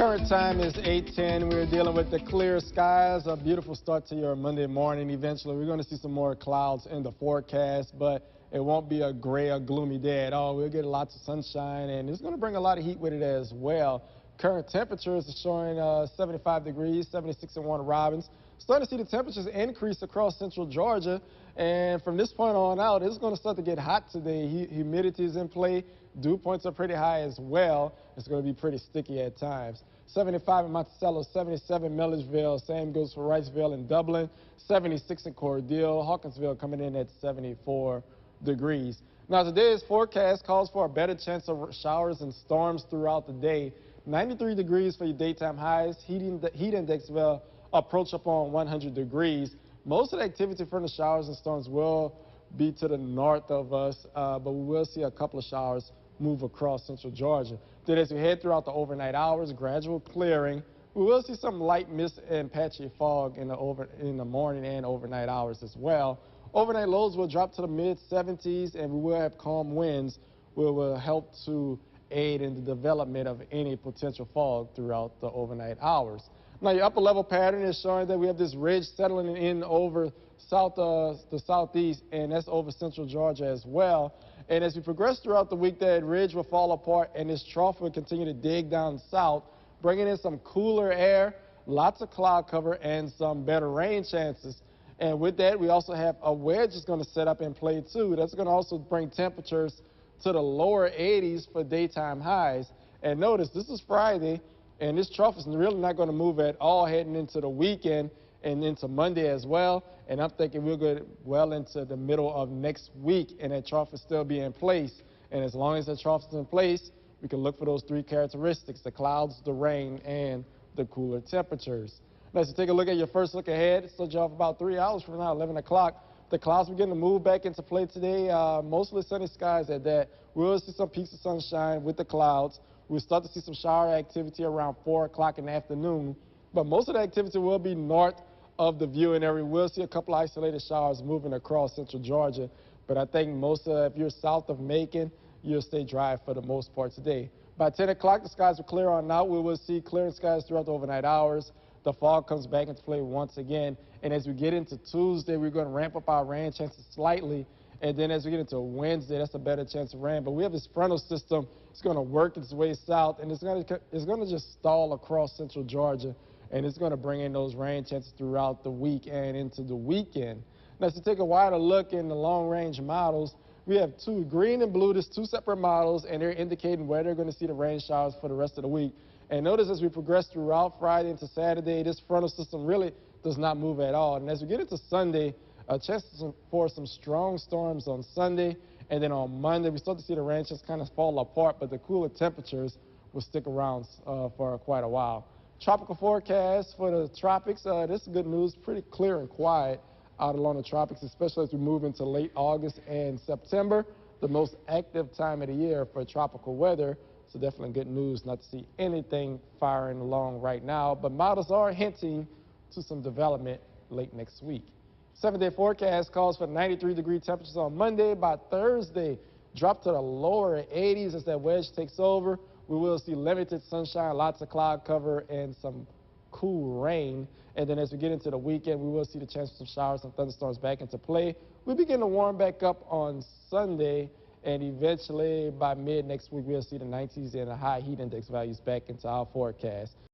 Current time is 8:10. We're dealing with the clear skies. A beautiful start to your Monday morning. Eventually, we're going to see some more clouds in the forecast, but it won't be a gray or gloomy day at all. We'll get lots of sunshine, and it's going to bring a lot of heat with it as well. Current temperatures are showing 75 degrees, 76 in Warner Robins. Starting to see the temperatures increase across central Georgia, and from this point on out, it's going to start to get hot today. Humidity is in play. Dew points are pretty high as well. It's going to be pretty sticky at times. 75 in Monticello, 77 in Milledgeville. Same goes for Riceville and Dublin. 76 in Cordele. Hawkinsville coming in at 74 degrees. Now, today's forecast calls for a better chance of showers and storms throughout the day. 93 degrees for your daytime highs. Heat index will approach up on 100 degrees. Most of the activity from the showers and storms will be to the north of us, but we will see a couple of showers move across central Georgia. Then as we head throughout the overnight hours, gradual clearing. We will see some light mist and patchy fog in the morning and overnight hours as well. Overnight lows will drop to the mid-70s, and we will have calm winds, which will help to aid in the development of any potential fog throughout the overnight hours. Now, your upper level pattern is showing that we have this ridge settling in over the southeast, and that's over central Georgia as well. And as we progress throughout the week, that ridge will fall apart, and this trough will continue to dig down south, bringing in some cooler air, lots of cloud cover, and some better rain chances. And with that, we also have a wedge that's going to set up in play, too. That's going to also bring temperatures to the lower 80s for daytime highs. And notice, this is Friday, and this trough is really not going to move at all heading into the weekend and into Monday as well. And I'm thinking we'll go well into the middle of next week, and that trough will still be in place. And as long as that trough is in place, we can look for those three characteristics: the clouds, the rain, and the cooler temperatures. Now, let's take a look at your first look ahead. It's still off about 3 hours from now, 11 o'clock. The clouds begin to move back into play today. Mostly sunny skies at that. We'll see some peaks of sunshine with the clouds. We'll start to see some shower activity around 4 o'clock in the afternoon. But most of the activity will be north of the viewing area. We'll see a couple isolated showers moving across central Georgia. But I think if you're south of Macon, you'll stay dry for the most part today. By 10 o'clock, the skies will clear on out. We will see clearing skies throughout the overnight hours. The fog comes back into play once again. And as we get into Tuesday, we're going to ramp up our rain chances slightly. And then as we get into Wednesday, that's a better chance of rain. But we have this frontal system. It's going to work its way south, and it's going to just stall across central Georgia. And it's going to bring in those rain chances throughout the week and into the weekend. Now, to take a wider look in the long-range models, we have two, green and blue. There's two separate models, and they're indicating where they're going to see the rain showers for the rest of the week. And notice as we progress throughout Friday into Saturday, this frontal system really does not move at all. And as we get into Sunday, a chance for some strong storms on Sunday. And then on Monday, we start to see the rain just kind of fall apart, but the cooler temperatures will stick around for quite a while. Tropical forecast for the tropics. This is good news. Pretty clear and quiet out along the tropics, especially as we move into late August and September, the most active time of the year for tropical weather. So definitely good news not to see anything firing along right now. But models are hinting to some development late next week. 7-day forecast calls for 93-degree temperatures on Monday. By Thursday, drop to the lower 80s as that wedge takes over. We will see limited sunshine, lots of cloud cover, and some cool rain. And then as we get into the weekend, we will see the chance of some showers and thunderstorms back into play. We begin to warm back up on Sunday, and eventually by mid next week, we'll see the 90s and the high heat index values back into our forecast.